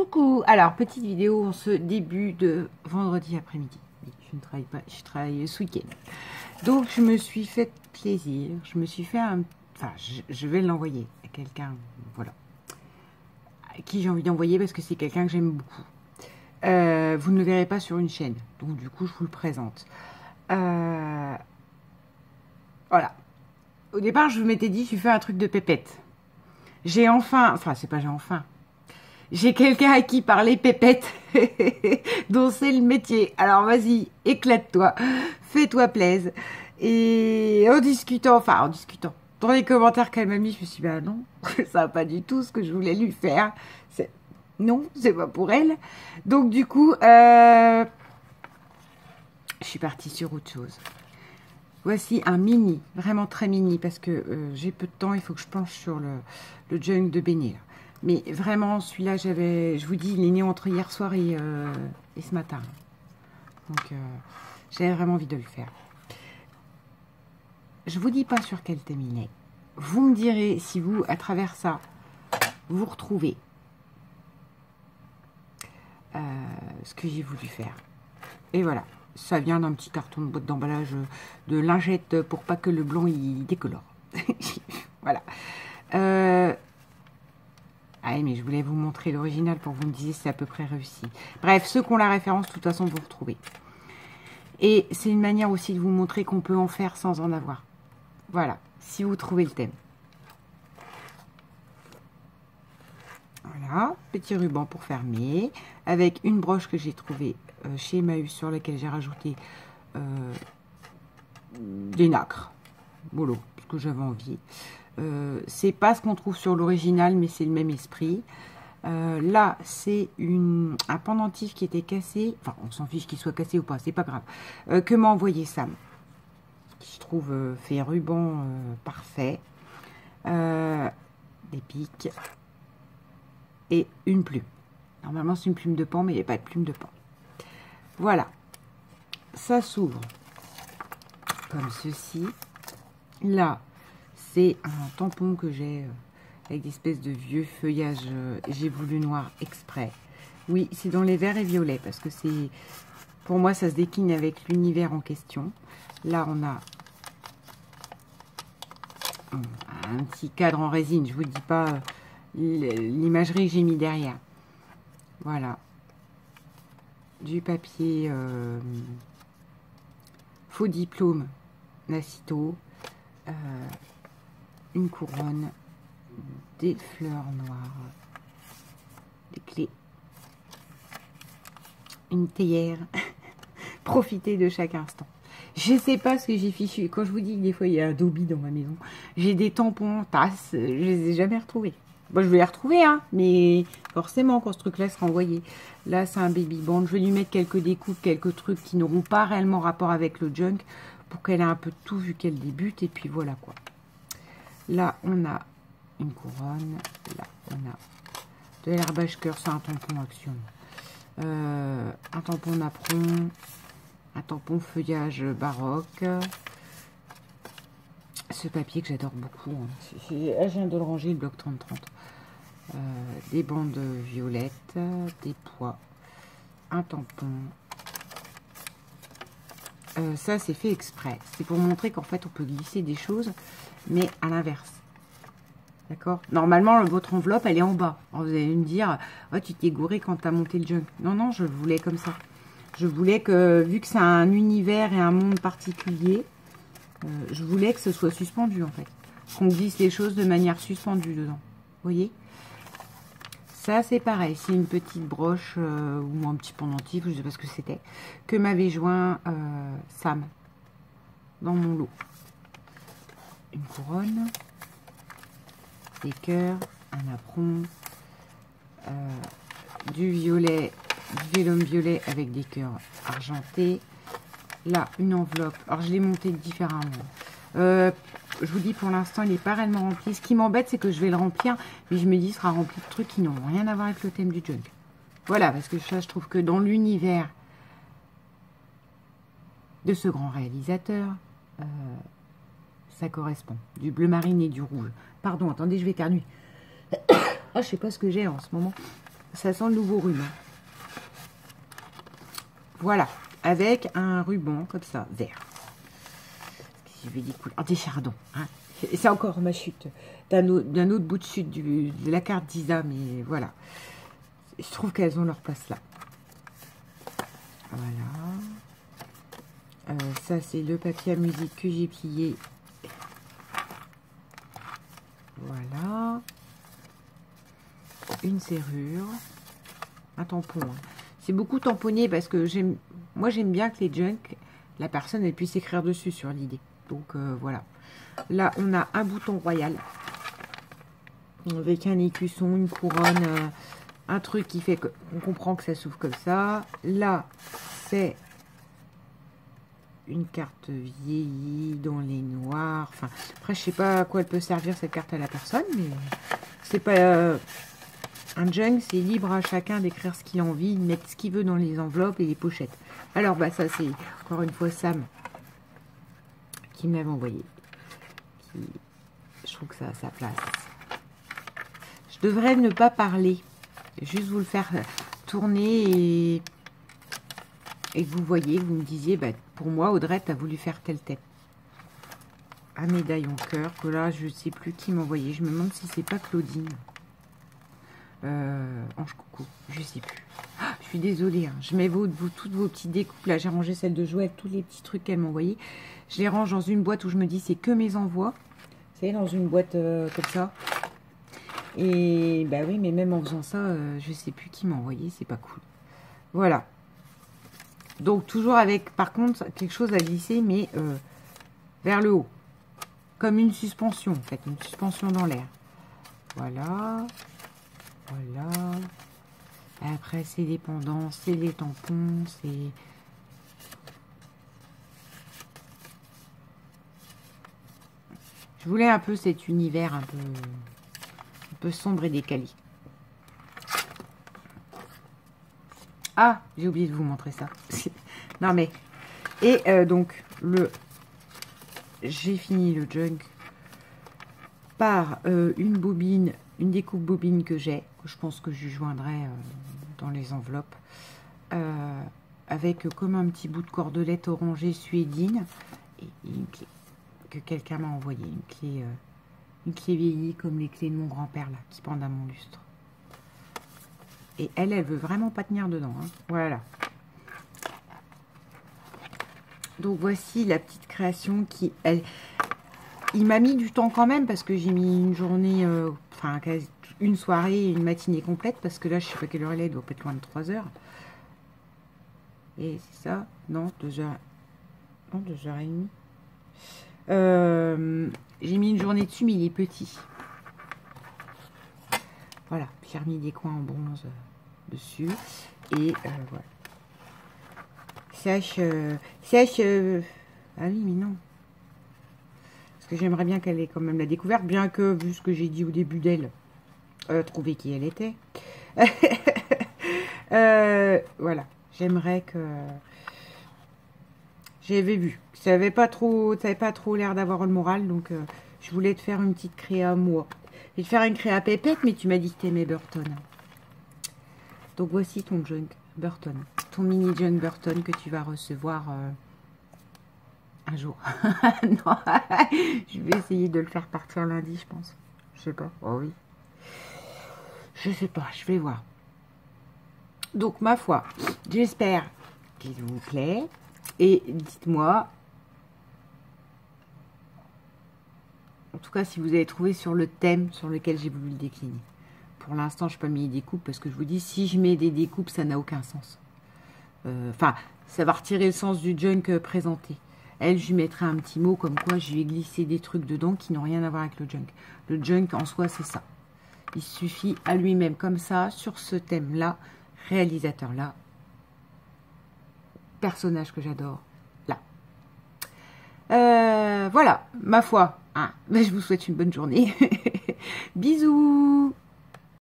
Coucou. Alors, petite vidéo en ce début de vendredi après-midi. Je ne travaille pas, je travaille ce week-end. Donc, je me suis fait plaisir. Je me suis fait un... Enfin, je vais l'envoyer à quelqu'un, voilà. À qui j'ai envie d'envoyer parce que c'est quelqu'un que j'aime beaucoup. Vous ne le verrez pas sur une chaîne. Donc, du coup, je vous le présente. Voilà. Au départ, je m'étais dit, je fais un truc de pépette. J'ai enfin... Enfin, c'est pas j'ai enfin... J'ai quelqu'un à qui parler pépette, dont c'est le métier. Alors vas-y, éclate-toi, fais-toi plaisir. Et en discutant, dans les commentaires qu'elle m'a mis, je me suis dit, bah non, ça va pas du tout ce que je voulais lui faire. Non, c'est pas pour elle. Donc du coup, je suis partie sur autre chose. Voici un mini, vraiment très mini, parce que j'ai peu de temps, il faut que je penche sur le junk de Béné. Mais vraiment, celui-là, je vous dis, il est né entre hier soir et ce matin. Donc, j'avais vraiment envie de le faire. Je vous dis pas sur quel thème il est. Vous me direz si vous, à travers ça, vous retrouvez ce que j'ai voulu faire. Et voilà, ça vient d'un petit carton de boîte d'emballage de lingettes pour pas que le blanc il décolore. Voilà. Ah mais je voulais vous montrer l'original pour que vous me disiez si c'est à peu près réussi. Bref, ceux qui ont la référence, de toute façon, vous retrouvez. Et c'est une manière aussi de vous montrer qu'on peut en faire sans en avoir. Voilà, si vous trouvez le thème. Voilà, petit ruban pour fermer, avec une broche que j'ai trouvée chez Emmaüs, sur laquelle j'ai rajouté des nacres. Voilà, parce que j'avais envie. C'est pas ce qu'on trouve sur l'original, mais c'est le même esprit. Là, c'est un pendentif qui était cassé. Enfin, on s'en fiche qu'il soit cassé ou pas, c'est pas grave. Que m'a envoyé Sam. Qui je trouve fait ruban parfait. Des pics. Et une plume. Normalement, c'est une plume de pan, mais il n'y a pas de plume de pan. Voilà. Ça s'ouvre comme ceci. Là, c'est un tampon que j'ai avec des espèces de vieux feuillages. J'ai voulu noir exprès. Oui, c'est dans les verts et violets parce que c'est, pour moi, ça se décline avec l'univers en question. Là, on a un petit cadre en résine. Je vous dis pas l'imagerie que j'ai mis derrière. Voilà. Du papier faux diplôme Nacito. Une couronne, des fleurs noires, des clés, une théière. Profitez de chaque instant. Je ne sais pas ce que j'ai fichu. Quand je vous dis que des fois il y a un Adobe dans ma maison, j'ai des tampons, tasses, je les ai jamais retrouvés. Bon, je vais les retrouver, hein, mais forcément quand ce truc-là sera envoyé. Là, c'est un baby band. Je vais lui mettre quelques découpes, quelques trucs qui n'auront pas réellement rapport avec le junk pour qu'elle ait un peu de tout vu qu'elle débute. Et puis voilà quoi. Là, on a une couronne. Là, on a de l'herbage cœur. C'est un tampon action. Un tampon napperon. Un tampon feuillage baroque. Ce papier que j'adore beaucoup. Hein. Je viens de le ranger, le bloc 30-30. Des bandes violettes. Des pois. Un tampon. Ça, c'est fait exprès. C'est pour montrer qu'en fait, on peut glisser des choses, mais à l'inverse. D'accord? Normalement, votre enveloppe, elle est en bas. Alors, vous allez me dire, oh, tu t'es gouré quand tu as monté le junk. Non, non, je le voulais comme ça. Je voulais que, vu que c'est un univers et un monde particulier, je voulais que ce soit suspendu, en fait. Qu'on glisse les choses de manière suspendue dedans. Vous voyez? Ça, c'est pareil. C'est une petite broche ou un petit pendentif, je ne sais pas ce que c'était, que m'avait joint Sam dans mon lot. Une couronne, des cœurs, un napperon, du violet, du vélum violet avec des cœurs argentés. Là, une enveloppe. Alors, je l'ai montée différemment. Je vous dis, pour l'instant, il n'est pas réellement rempli. Ce qui m'embête, c'est que je vais le remplir, mais je me dis, il sera rempli de trucs qui n'ont rien à voir avec le thème du junk. Voilà, parce que ça, je trouve que dans l'univers de ce grand réalisateur, ça correspond. Du bleu marine et du rouge. Pardon, attendez, je vais éternuer. Oh, je sais pas ce que j'ai en ce moment. Ça sent le nouveau rhume. Voilà, avec un ruban comme ça, vert. Je vais découvrir. Des chardons. Hein. C'est encore ma chute d'un autre bout de chute de la carte d'Isa, mais voilà. Je trouve qu'elles ont leur place là. Voilà. Ça, c'est le papier à musique que j'ai plié. Voilà. Une serrure. Un tampon. Hein. C'est beaucoup tamponné parce que moi, j'aime bien que les junk, la personne, elle puisse écrire dessus sur l'idée. Donc, voilà. Là, on a un bouton royal. Avec un écusson, une couronne, un truc qui fait qu'on comprend que ça s'ouvre comme ça. Là, c'est une carte vieillie dans les noirs. Enfin, après, je sais pas à quoi elle peut servir cette carte à la personne, mais c'est pas un junk, c'est libre à chacun d'écrire ce qu'il a envie, de mettre ce qu'il veut dans les enveloppes et les pochettes. Alors, bah ça, c'est encore une fois Sam qui m'avait envoyé. Je trouve que ça a sa place. Je devrais ne pas parler, juste vous le faire tourner et que vous voyez, vous me disiez, bah, pour moi, Audrey, tu as voulu faire tel thème. Un médaillon cœur, que là, je ne sais plus qui m'a envoyé. Je me demande si c'est pas Claudine. Ange Coucou, je sais plus. Ah, je suis désolée, hein. Je mets toutes vos petites découpes. Là, j'ai rangé celle de Joël, tous les petits trucs qu'elle m'a envoyés. Je les range dans une boîte où je me dis, c'est que mes envois. Vous savez, dans une boîte comme ça. Et bah oui, mais même en faisant ça, je sais plus qui m'a envoyé, c'est pas cool. Voilà. Donc, toujours avec, par contre, quelque chose à glisser, mais vers le haut. Comme une suspension, en fait. Une suspension dans l'air. Voilà. Voilà. Après, c'est les pendants, c'est les tampons, c'est... Je voulais un peu cet univers un peu sombre et décalé. Ah, j'ai oublié de vous montrer ça. Non mais... Et donc, j'ai fini le junk par une bobine, une découpe bobine que j'ai. Je pense que je joindrai dans les enveloppes. Avec comme un petit bout de cordelette orangée suédine. Et une clé que quelqu'un m'a envoyé. Une clé vieillie comme les clés de mon grand-père là, qui pendent à mon lustre. Et elle veut vraiment pas tenir dedans. Hein. Voilà. Donc voici la petite création qui, il m'a mis du temps quand même parce que j'ai mis une journée, enfin une soirée et une matinée complète parce que là je sais pas quelle heure elle est, elle doit pas être loin de 3 heures. Et c'est ça, non, 2 heures, non 2h30. J'ai mis une journée dessus mais il est petit. Voilà, j'ai remis des coins en bronze dessus. Et voilà. Sache... Ah oui, mais non. Parce que j'aimerais bien qu'elle ait quand même la découverte, bien que, vu ce que j'ai dit au début d'elle, trouver qui elle était. Voilà. J'aimerais que... J'avais vu. Ça n'avait pas trop l'air d'avoir le moral, donc je voulais te faire une petite créa moi. Je vais te faire une créa pépette, mais tu m'as dit que t'aimais Burton. Donc voici ton junk Burton. Ton mini junk Burton que tu vas recevoir un jour. Non, je vais essayer de le faire partir lundi, je pense. Je sais pas. Oh oui. Je sais pas, je vais voir. Donc ma foi, j'espère qu'il vous plaît. Et dites-moi, en tout cas, si vous avez trouvé sur le thème sur lequel j'ai voulu le décliner. Pour l'instant, je n'ai pas mis des découpes parce que je vous dis, si je mets des découpes, ça n'a aucun sens. Enfin, ça va retirer le sens du junk présenté. Elle, je lui mettrai un petit mot comme quoi je lui ai glissé des trucs dedans qui n'ont rien à voir avec le junk. Le junk, en soi, c'est ça. Il suffit à lui-même, comme ça, sur ce thème-là, réalisateur-là, personnage que j'adore, là. Voilà, ma foi. Hein, je vous souhaite une bonne journée. Bisous.